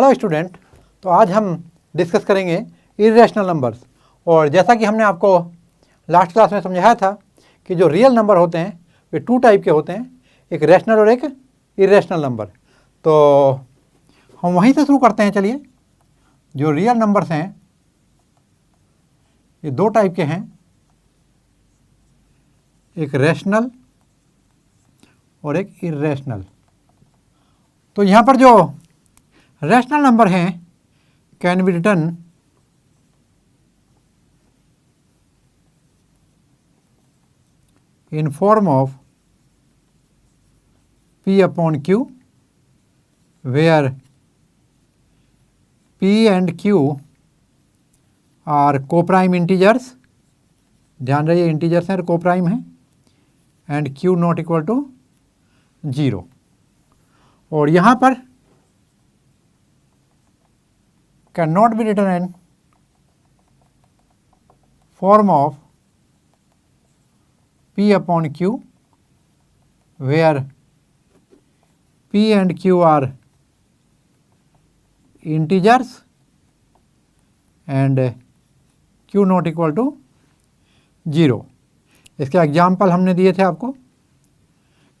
Hello student, तो आज हम डिस्कस करेंगे इर्रेशनल नंबर्स। और जैसा कि हमने आपको लास्ट क्लास में समझाया था कि जो रियल नंबर होते हैं वे टू टाइप के होते हैं, एक रैशनल और एक इर्रेशनल नंबर। तो हम वहीं से शुरू करते हैं। चलिए, जो रियल नंबर्स हैं ये दो टाइप के हैं, एक रैशनल और एक इर्रेशनल। तो यहाँ पर जो रैशनल नंबर हैं can be written in form of P upon Q, where P and Q are co-prime integers, ध्यान रहिए इंटीजर्स हैं और co-prime हैं, and Q not equal to 0। और यहाँ पर can not be written in form of P upon Q, where P and Q are integers and Q not equal to 0। इसके example हमने दिए थे आपको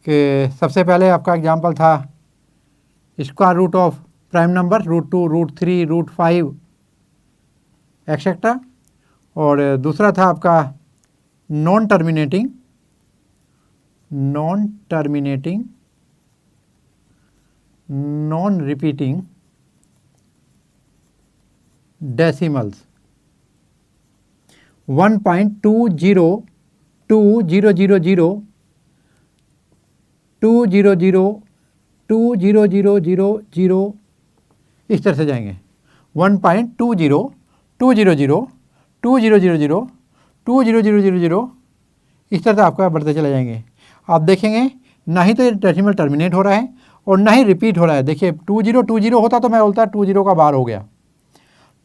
कि सबसे पहले आपका एग्जाम्पल था square root of prime number, √2, √3, √5 etcetera. और दूसरा था आपका non terminating non repeating decimals 1.202020000000 इस तरह से जाएंगे। 1.202020000000 इस तरह से आपका बढ़ते चले जाएंगे। आप देखेंगे ना ही तो ये डेसिमल टर्मिनेट हो रहा है और ना ही रिपीट हो रहा है। देखिए 2020 होता तो मैं बोलता 20 का बार हो गया,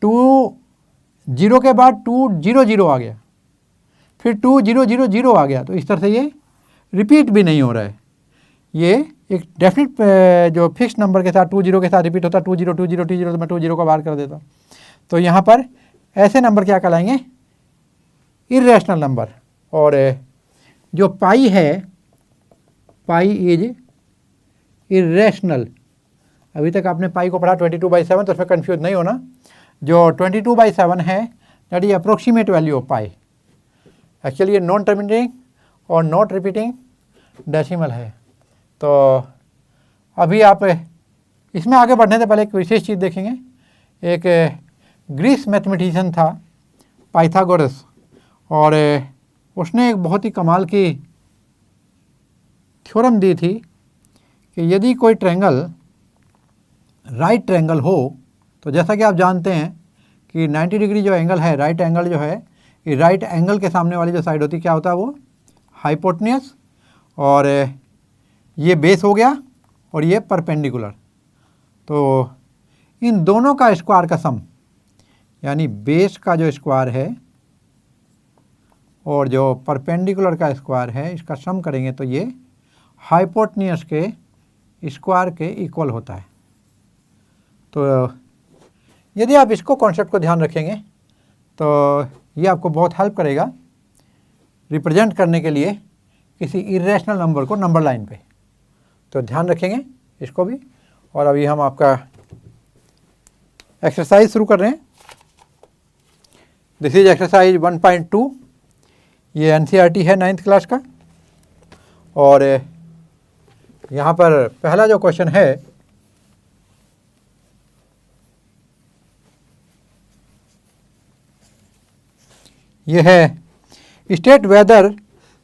20 के बाद 200 आ गया, फिर 2000 आ गया। तो इस तरह से ये रिपीट भी नहीं हो रहा है। ये एक डेफिनेट जो फिक्स नंबर के साथ 20 के साथ रिपीट होता, 20 तो मैं 20 का बार कर देता। तो यहाँ पर ऐसे नंबर क्या कहलाएंगे? Irrational number. और जो पाई है, पाई इज इर्रेशनल। अभी तक आपने पाई को पढ़ा 22/7, तो उसमें कन्फ्यूज नहीं होना। जो 22/7 है that is approximate value of pi. Actually ये नॉन टर्मिनेटिंग और नॉट रिपीटिंग डेसिमल है। तो अभी आप इसमें आगे बढ़ने से पहले एक विशेष चीज़ देखेंगे। एक ग्रीस मैथमेटिशियन था पाइथागोरस, और उसने एक बहुत ही कमाल की थ्योरम दी थी कि यदि कोई ट्रायंगल राइट ट्रायंगल हो, तो जैसा कि आप जानते हैं कि 90 डिग्री जो एंगल है, राइट एंगल जो है, ये राइट एंगल के सामने वाली जो साइड होती है क्या होता है? वो हाइपोटेन्यूस। और ये बेस हो गया और ये परपेंडिकुलर। तो इन दोनों का स्क्वायर का सम, यानी बेस का जो स्क्वायर है और जो परपेंडिकुलर का स्क्वायर है, इसका सम करेंगे तो ये हाइपोटेन्यूस के स्क्वायर के इक्वल होता है। तो यदि आप इसको कॉन्सेप्ट को ध्यान रखेंगे तो ये आपको बहुत हेल्प करेगा रिप्रेजेंट करने के लिए किसी इर्रेशनल नंबर को नंबर लाइन पे। तो ध्यान रखेंगे इसको भी। और अभी हम आपका एक्सरसाइज शुरू कर रहे हैं। This is exercise 1.2। ये एनसीईआरटी है 9th क्लास का। और यहाँ पर पहला जो क्वेश्चन है, ये है state whether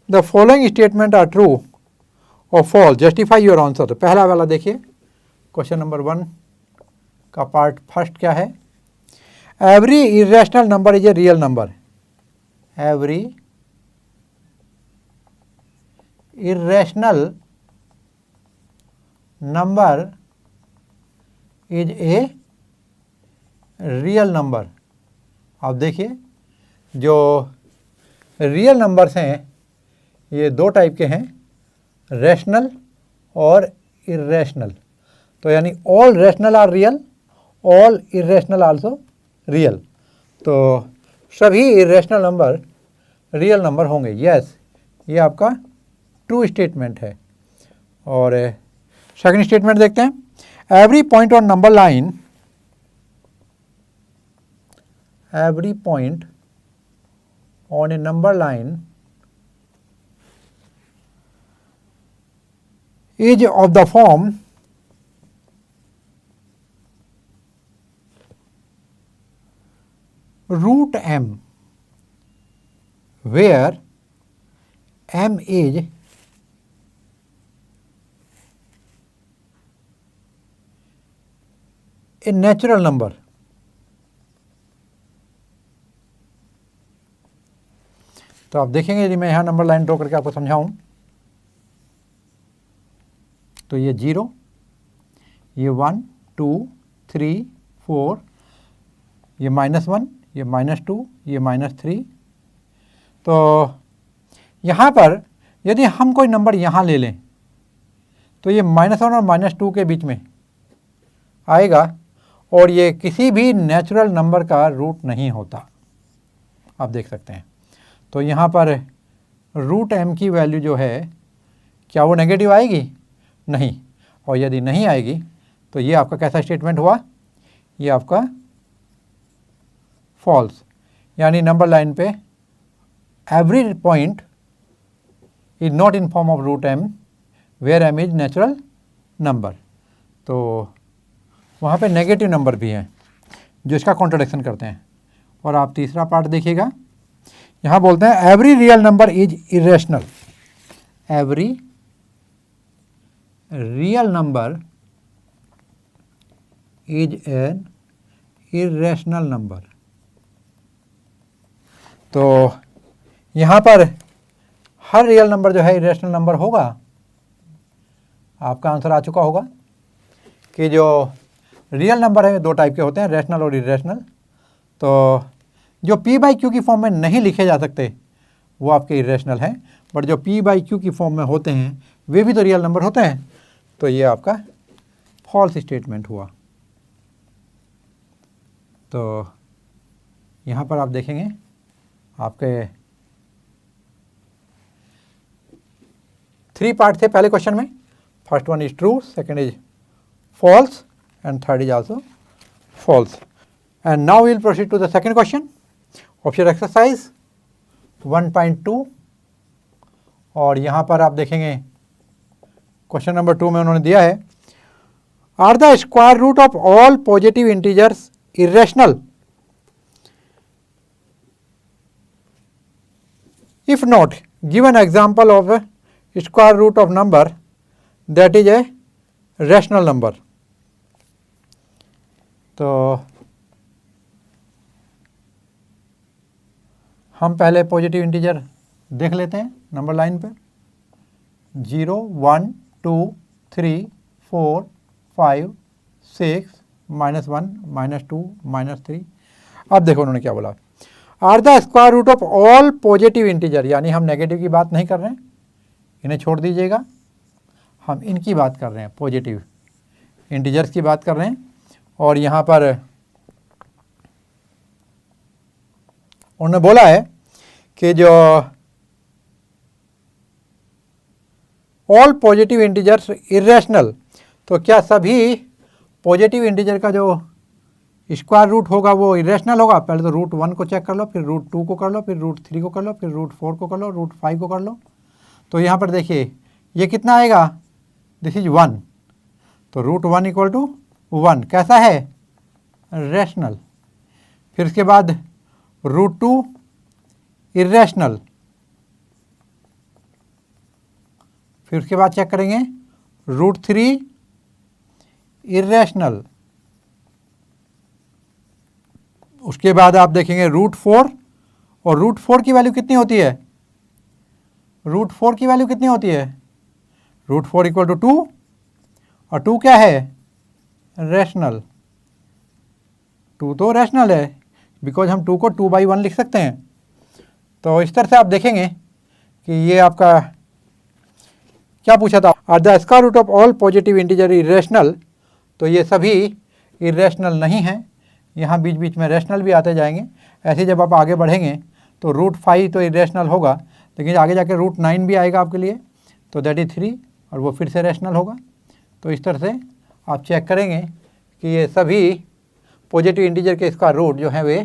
the following statement are true और फॉल्स, जस्टिफाई योर आंसर। तो पहला वाला देखिए, क्वेश्चन नंबर 1 का पार्ट फर्स्ट क्या है? Every irrational number is a real number. Every irrational number is a real number. आप देखिए जो रियल नंबर्स हैं ये दो टाइप के हैं, रैशनल और इर्रेशनल। तो यानी all rational are real all irrational also real. तो सभी इरेशनल नंबर रियल नंबर होंगे। यस, ये आपका ट्रू स्टेटमेंट है। और सेकंड स्टेटमेंट देखते हैं, every point on number line, every point on a number line is of the form root m, where m is a natural number। तो आप देखेंगे यदि मैं यहाँ नंबर लाइन ड्रॉ करके आपको समझाऊं, तो ये 0, ये 1, 2, 3, 4, ये -1, ये -2, ये -3। तो यहाँ पर यदि हम कोई नंबर यहाँ ले लें तो ये -1 और -2 के बीच में आएगा और ये किसी भी नेचुरल नंबर का रूट नहीं होता, आप देख सकते हैं। तो यहाँ पर रूट m की वैल्यू जो है क्या वो नेगेटिव आएगी? नहीं। और यदि नहीं आएगी तो ये आपका कैसा स्टेटमेंट हुआ? ये आपका फॉल्स। यानी नंबर लाइन पे every point is not in form of root m where m is natural number. तो वहाँ पे नेगेटिव नंबर भी हैं जो इसका कॉन्ट्रडिक्शन करते हैं। और आप तीसरा पार्ट देखिएगा, यहाँ बोलते हैं every real number is irrational. Every real number is an irrational number. तो यहाँ पर हर रियल नंबर जो है इरेशनल नंबर होगा। आपका आंसर आ चुका होगा कि जो रियल नंबर है दो टाइप के होते हैं, रैशनल और इरेशनल। तो जो p/q की फॉर्म में नहीं लिखे जा सकते वो आपके इरेशनल हैं, बट जो p/q की फॉर्म में होते हैं वे भी तो रियल नंबर होते हैं। तो ये आपका फॉल्स स्टेटमेंट हुआ। तो यहाँ पर आप देखेंगे आपके 3 पार्ट थे पहले क्वेश्चन में। First one is true, second is false and third is also false. And now we will proceed to the second question of your exercise 1.2। और यहाँ पर आप देखेंगे क्वेश्चन नंबर 2 में उन्होंने दिया है, are the square root of all positive integers irrational? If not, give an example of square root of number that is a rational number. तो हम पहले पॉजिटिव इंटीजर देख लेते हैं नंबर लाइन पे। 0, 1, 2, 3, 4, 5, 6, -1, -2, -3। अब देखो उन्होंने क्या बोला, are the square root of all positive integer. यानी हम नेगेटिव की बात नहीं कर रहे हैं, इन्हें छोड़ दीजिएगा, हम इनकी बात कर रहे हैं, पॉजिटिव इंटीजर्स की बात कर रहे हैं। और यहाँ पर उन्होंने बोला है कि जो ऑल पॉजिटिव इंटीजर्स इरेशनल, तो क्या सभी पॉजिटिव इंटीजर का जो स्क्वायर रूट होगा वो इरेशनल होगा? पहले तो रूट 1 को चेक कर लो, फिर रूट 2 को कर लो, फिर रूट 3 को कर लो, फिर रूट 4 को कर लो, रूट 5 को कर लो। तो यहाँ पर देखिए ये कितना आएगा, दिस इज 1। तो रूट 1 इक्वल टू 1 कैसा है? रैशनल। फिर इसके बाद रूट 2 इरेशनल। फिर उसके बाद चेक करेंगे रूट 3 इरेशनल। उसके बाद आप देखेंगे रूट 4, और रूट 4 की वैल्यू कितनी होती है? रूट 4 की वैल्यू कितनी होती है? रूट 4 इक्वल टू 2, और 2 क्या है? रैशनल। 2 तो रैशनल है, बिकॉज हम 2 को 2/1 लिख सकते हैं। तो इस तरह से आप देखेंगे कि ये आपका क्या पूछा था, are the square root of all positive integer irrational. तो ये सभी इरेशनल नहीं हैं, यहाँ बीच बीच में रैशनल भी आते जाएंगे। ऐसे जब आप आगे बढ़ेंगे तो √5 तो इरेशनल होगा, लेकिन आगे जाके √9 भी आएगा आपके लिए, तो दैट इज़ 3 और वो फिर से रैशनल होगा। तो इस तरह से आप चेक करेंगे कि ये सभी पॉजिटिव इंटीजर के इसका रूट जो है वे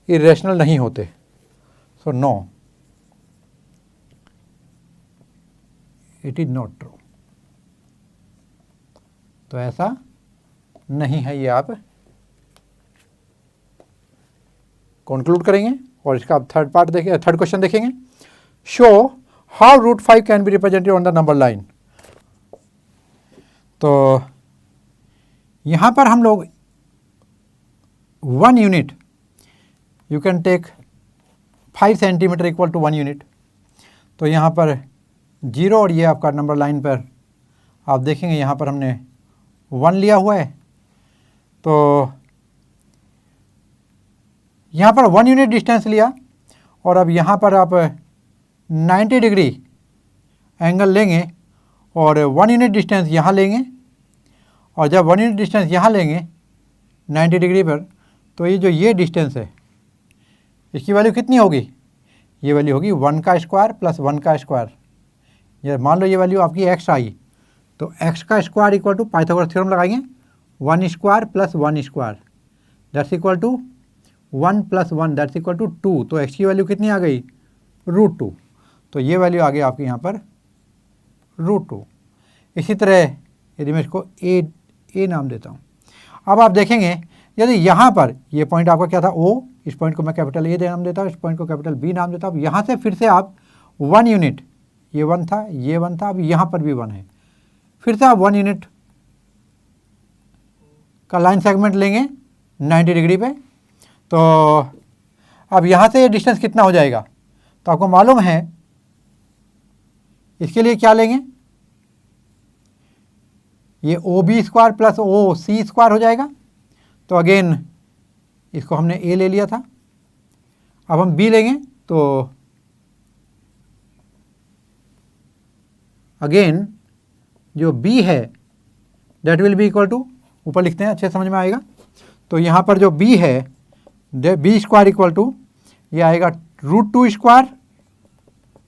इरेशनल नहीं होते। So no, it is not true. तो ऐसा नहीं है, ये आप कंक्लूड करेंगे। और इसका आप थर्ड पार्ट देखें, थर्ड क्वेश्चन देखेंगे। Show how √5 can be represented on the number line. तो यहाँ पर हम लोग 1 unit, you can take 5 centimetre equal to 1 unit. तो यहाँ पर 0 और ये आपका नंबर लाइन पर आप देखेंगे यहाँ पर हमने 1 लिया हुआ है। तो यहाँ पर 1 यूनिट डिस्टेंस लिया और अब यहाँ पर आप 90 डिग्री एंगल लेंगे और 1 यूनिट डिस्टेंस यहाँ लेंगे, और जब 1 यूनिट डिस्टेंस यहाँ लेंगे 90 डिग्री पर, तो ये जो ये डिस्टेंस है इसकी वैल्यू कितनी होगी? ये वैल्यू होगी 1 का स्क्वायर प्लस 1 का स्क्वायर। ये मान लो ये वैल्यू आपकी x आई, तो x का square equal to Pythagoras theorem लगाएंगे 1 square plus 1 square that's equal to 1 plus 1 that's equal to 2। तो x की वैल्यू कितनी आ गई? √2। तो ये वैल्यू आ गई आपकी यहाँ पर √2। इसी तरह यदि मैं इसको ए नाम देता हूँ, अब आप देखेंगे यदि यहाँ पर ये पॉइंट आपका क्या था O, इस पॉइंट को मैं कैपिटल ए नाम देता हूँ, इस पॉइंट को कैपिटल बी नाम देता हूँ। यहाँ से फिर से आप 1 यूनिट, ये 1 था, ये 1 था, अब यहाँ पर भी 1 है, फिर से आप 1 यूनिट का लाइन सेगमेंट लेंगे 90 डिग्री पे। तो अब यहाँ से ये डिस्टेंस कितना हो जाएगा? तो आपको मालूम है इसके लिए क्या लेंगे, ये OB square plus OC square हो जाएगा। तो अगेन इसको हमने A ले लिया था, अब हम B लेंगे, तो अगेन जो B है that will be equal to, ऊपर लिखते हैं अच्छे समझ में आएगा। तो यहाँ पर जो B है B स्क्वायर इक्वल टू ये आएगा √2 square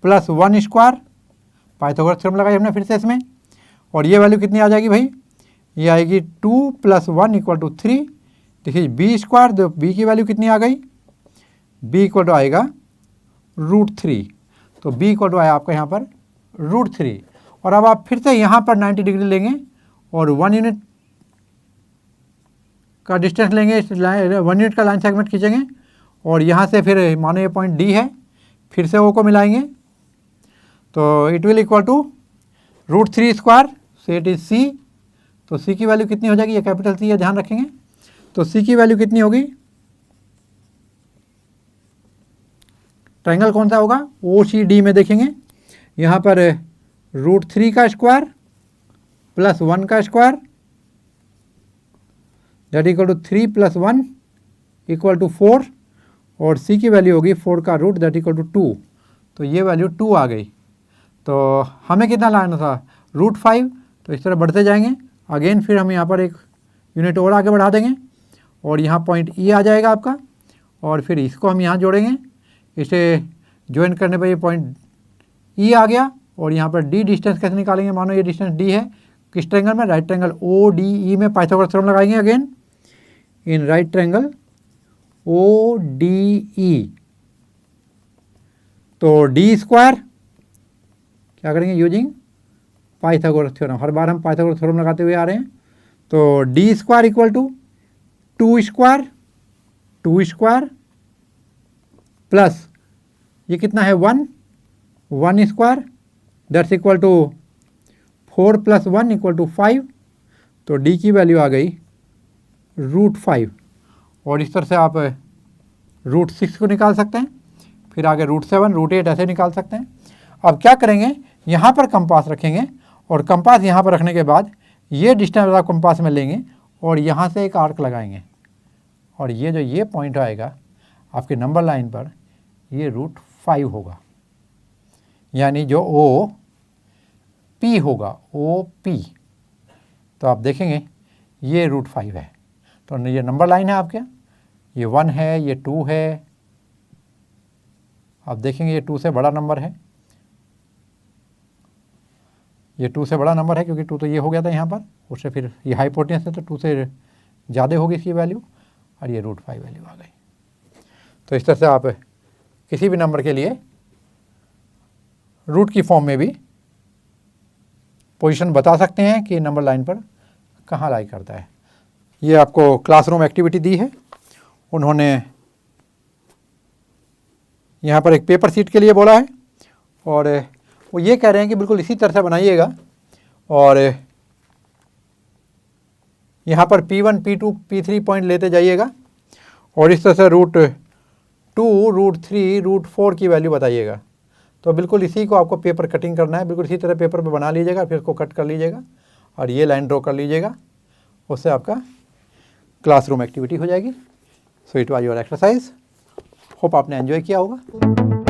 plus 1 square, Pythagoras theorem लगाई हमने फिर से इसमें, और ये वैल्यू कितनी आ जाएगी भाई? ये आएगी 2 प्लस 1 इक्वल टू 3। देखिए B स्क्वायर, तो B की वैल्यू कितनी आ गई? B इक्वल टू आएगा √3। तो B इक्वल टू आया आपका यहाँ पर √3। और अब आप फिर से यहाँ पर 90 डिग्री लेंगे और 1 यूनिट का डिस्टेंस लेंगे, 1 यूनिट का लाइन सेगमेंट खींचेंगे और यहाँ से फिर मानो ये पॉइंट D है, फिर से O को मिलाएंगे, तो it will equal to √3 square, so it is C। तो C की वैल्यू कितनी हो जाएगी? ये कैपिटल C है, ध्यान रखेंगे। तो C की वैल्यू कितनी होगी? ट्रायंगल कौन सा होगा? OCD में देखेंगे, यहाँ पर √3 का स्क्वायर प्लस 1 का square that equal to 3 plus 1 equal to 4, और C की वैल्यू होगी 4 का रूट दैट इक्वल टू 2। तो ये वैल्यू 2 आ गई। तो हमें कितना लाना था? √5। तो इस तरह बढ़ते जाएंगे, अगेन फिर हम यहाँ पर एक यूनिट और आगे बढ़ा देंगे और यहाँ पॉइंट E आ जाएगा आपका, और फिर इसको हम यहाँ जोड़ेंगे, इसे ज्वाइन करने पर ये पॉइंट E आ गया। और यहाँ पर D डिस्टेंस कैसे निकालेंगे? मानो ये डिस्टेंस D है, किस ट्रायंगल में? राइट ट्रायंगल ODE में पाइथागोरस थ्योरम लगाएंगे again in right triangle ODE। तो D स्क्वायर क्या करेंगे? यूजिंग पाइथागोरस थ्योरम, हर बार हम पाइथागोरस थ्योरम लगाते हुए आ रहे हैं। तो D square equal to 2 square plus ये कितना है? 1 square that's equal to 4 plus 1 equal to 5। तो D की वैल्यू आ गई √5। और इस तरह से आप √6 को निकाल सकते हैं, फिर आगे √7, √8 ऐसे निकाल सकते हैं। अब क्या करेंगे? यहाँ पर कंपास रखेंगे और कंपास यहाँ पर रखने के बाद ये डिस्टेंस आप कंपास में लेंगे और यहाँ से एक आर्क लगाएंगे, और ये जो ये पॉइंट आएगा आपके नंबर लाइन पर, ये √5 होगा, यानी जो OP होगा, OP। तो आप देखेंगे ये √5 है। तो ये नंबर लाइन है आपके, ये 1 है, ये 2 है, आप देखेंगे ये 2 से बड़ा नंबर है, ये 2 से बड़ा नंबर है क्योंकि 2 तो ये हो गया था यहाँ पर, उससे फिर ये हाइपोटेन्यूस है तो 2 से ज़्यादा होगी इसकी वैल्यू, और ये √5 वैल्यू आ गई। तो इस तरह से आप किसी भी नंबर के लिए रूट की फॉर्म में भी पोजीशन बता सकते हैं कि नंबर लाइन पर कहाँ लाई करता है। ये आपको क्लासरूम एक्टिविटी दी है, उन्होंने यहाँ पर एक पेपर सीट के लिए बोला है और वो ये कह रहे हैं कि बिल्कुल इसी तरह से बनाइएगा और यहाँ पर P1, P2, P3 पॉइंट लेते जाइएगा और इस तरह से √2, √3, √4 की वैल्यू बताइएगा। तो बिल्कुल इसी को आपको पेपर कटिंग करना है, बिल्कुल इसी तरह पेपर पे बना लीजिएगा, फिर इसको कट कर लीजिएगा और ये लाइन ड्रॉ कर लीजिएगा, उससे आपका क्लासरूम एक्टिविटी हो जाएगी। So it was your exercise, hope आपने एंजॉय किया होगा।